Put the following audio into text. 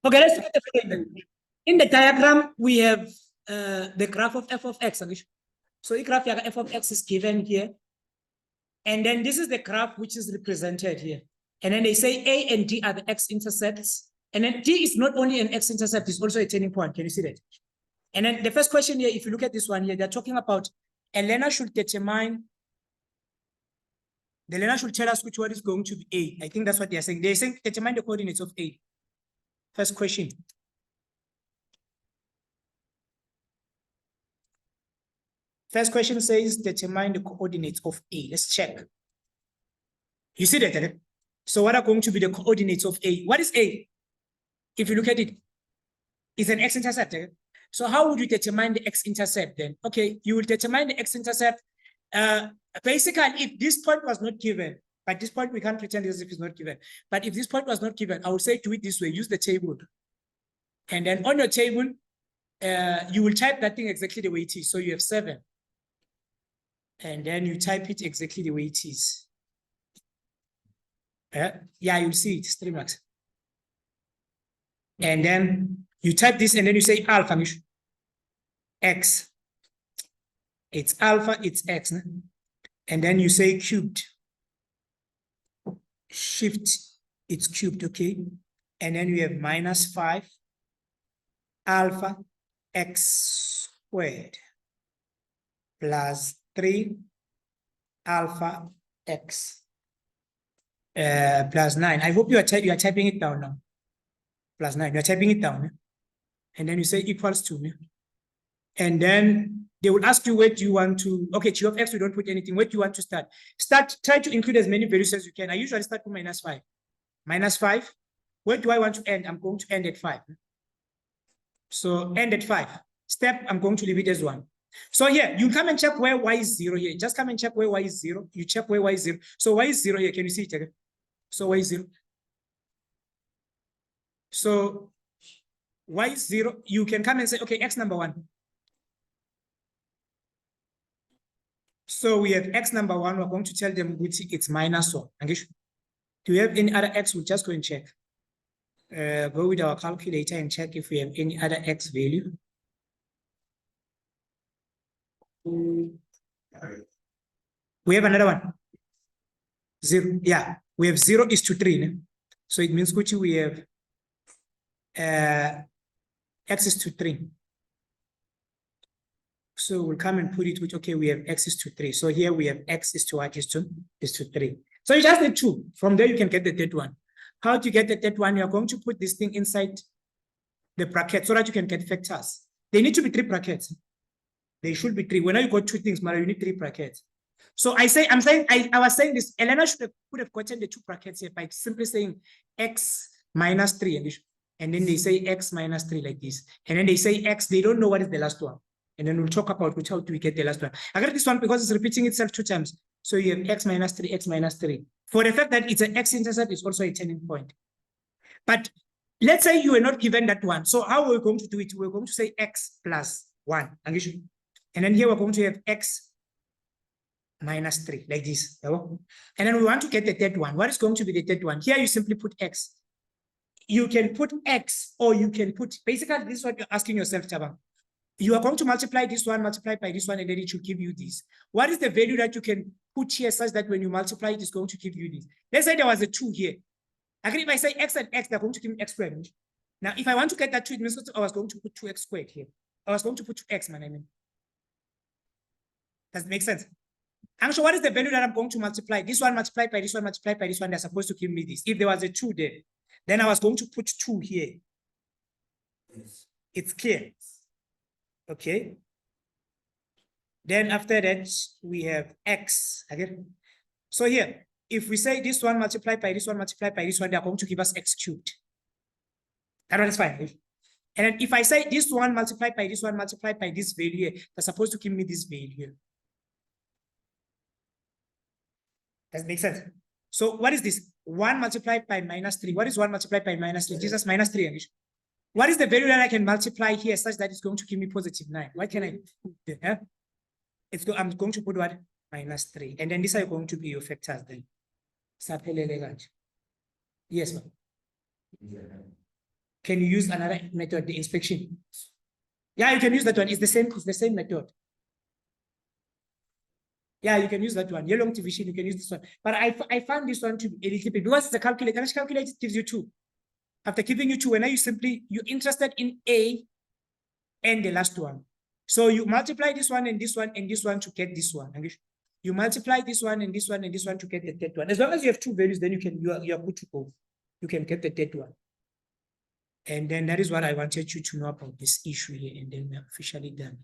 Okay, let's look at the following. In the diagram, we have the graph of f of x. So the graph of f of x is given here. And then this is the graph which is represented here. And then they say A and D are the x-intercepts. And then D is not only an x-intercept, it's also a turning point. Can you see that? And then the first question here, if you look at this one here, they're talking about a learner should determine, the learner should tell us which one is going to be A. I think that's what they're saying. They're saying determine the coordinates of A. First question. First question says determine the coordinates of A. Let's check. You see that? Eh? So what are going to be the coordinates of A? What is A? If you look at it, it's an x-intercept. Eh? So how would you determine the x-intercept then? Okay, you will determine the x-intercept. Basically, if this point was not given, but this point we can't pretend as if it's not given. But if this point was not given, I would say do it this way, use the table. And then on your table, you will type that thing exactly the way it is. So you have 7. And then you type it exactly the way it is. Yeah, you'll see it, it's 3 marks. And then you type this and then you say alpha, x. It's alpha, it's x. And then you say cubed. Shift, it's cubed, okay? And then you have -5 alpha x squared plus 3 alpha x plus 9. I hope you are typing it down now. Plus 9, you are typing it down. And then you say equals to me. And then they will ask you where do you want to, okay, g of x, we don't put anything. Where do you want to start? Try to include as many values as you can. I usually start with -5. -5. Where do I want to end? I'm going to end at 5. So end at 5. Step, I'm going to leave it as 1. So here, you come and check where y is 0 here. Just come and check where y is 0. You check where y is 0. So y is 0 here. Can you see it again? So y is 0. So y is 0. You can come and say, okay, x number 1. So we have x number 1. We're going to tell them which it's -1. Do we have any other x? We'll just go and check. Go with our calculator and check if we have any other x value. We have another one. 0. Yeah, we have 0 is to 3. So it means which we have x is to 3. So we'll come and put it with, okay, we have x is to 3. So here we have x is to what? Is to 3. So you just need 2. From there you can get the third one. How do you get the third one? You're going to put this thing inside the bracket so that you can get factors. They need to be 3 brackets. They should be 3. Whenever you got 2 things, Mara, you need 3 brackets. So I was saying this, Elena could have gotten the 2 brackets here by simply saying x -3. And then they say x -3 like this. And then they say x, they don't know what is the last one. And then we'll talk about how do we get the last one. I got this one because it's repeating itself 2 times. So you have x -3, x -3. For the fact that it's an x-intercept, it's also a turning point. But let's say you were not given that one. So how we're going to do it? We're going to say x plus 1. And then here we're going to have x -3, like this. And then we want to get the third one. What is going to be the third one? Here you simply put x. You can put x, or you can put, basically this is what you're asking yourself, Tabang. You are going to multiply this one, multiply by this one, and then it should give you this. What is the value that you can put here such that when you multiply, it is going to give you this? Let's say there was a 2 here. Again, if I say x and x, they're going to give me x squared. Now, if I want to get that 2, it means I was going to put 2x squared here. I was going to put 2x, man, I mean. Does it make sense? I'm sure what is the value that I'm going to multiply? This one multiplied by this one multiplied by this one, they're supposed to give me this. If there was a 2 there, then I was going to put 2 here. It's clear. Okay. Then after that, we have x again. So here, if we say this one multiplied by this one multiplied by this one, they're going to give us x cubed. That one is fine. And then if I say this one multiplied by this one multiplied by this value here, they're supposed to give me this value here. Does it make sense? So what is this? 1 multiplied by -3. What is 1 multiplied by -3? This is -3. What is the value that I can multiply here such that it's going to give me +9? What can I put there? I'm going to put what? -3. And then these are going to be your factors then. Yes, ma'am. Can you use another method, the inspection? Yeah, you can use that one. It's the same method. Yeah, you can use that one. Yellow division, you can use this one. But I found this one to be a little bit, because it's a calculator. And calculator gives you 2. After giving you 2, and now you're interested in A and the last one. So you multiply this one and this one and this one to get this one. You multiply this one and this one and this one to get the third one. As long as you have 2 values, then you are good to go. You can get the third one. And then that is what I wanted you to know about this issue here, and then we're officially done.